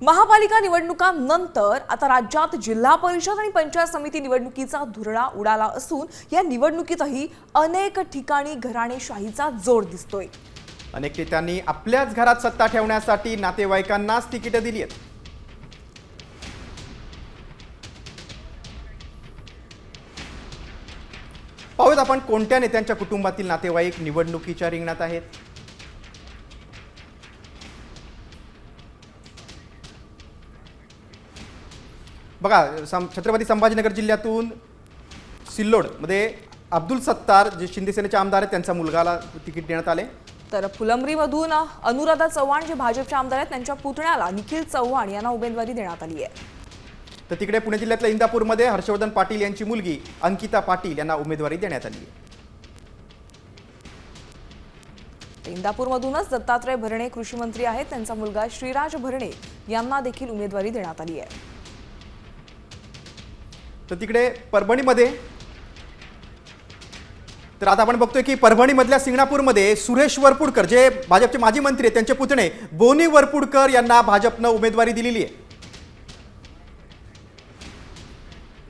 महापालिका निवडणुकांनंतर आता राज्यात जिल्हा परिषद आणि पंचायत समिती निवडणुकीचा धुरळा उडाला असून या निवडणुकीतही अनेक ठिकाणी घराणेशाहीचा जोर दिसतोय। अनेक नेत्यांनी आपल्याच घरात सत्ता ठेवण्यासाठी नातेवाईकांनाच तिकीट दिली आहेत। पाहूयात आपण कोणत्या नेत्यांच्या कुटुंबातील नातेवाईक निवडणुकीच्या रिंगणात आहेत। बघा, छत्रपती संभाजीनगर जिल्ह्यातून सिल्लोड मध्ये अब्दुल सत्तार जे शिंदे सेनेचे आमदार आहेत त्यांच्या मुलगाला तिकीट देण्यात आले। तर फुलंब्रीमधून अनुराधा चव्हाण जे भाजपचे आमदार आहेत त्यांच्या पुतण्याला निखिल चव्हाण यांना उमेदवारी देण्यात आली आहे। तर तिकडे पुणे जिल्ह्यातल्या इंदापूरमध्ये हर्षवर्धन पाटील यांची मुलगी अंकिता पाटील यांना उमेदवारी देण्यात आली आहे। इंदापूरमधूनच दत्तात्रय भरणे कृषी मंत्री आहेत, त्यांचा मुलगा श्रीराज भरणे यांना देखील उमेदवारी देण्यात आली आहे। तर तिकडे परभणीमध्ये तर आता आपण बघतोय की परभणीमधल्या सिंगणापूरमध्ये सुरेश वरपुडकर जे भाजपचे माजी मंत्री आहेत त्यांचे पुतणे बोनी वरपुडकर यांना भाजपनं उमेदवारी दिलेली आहे।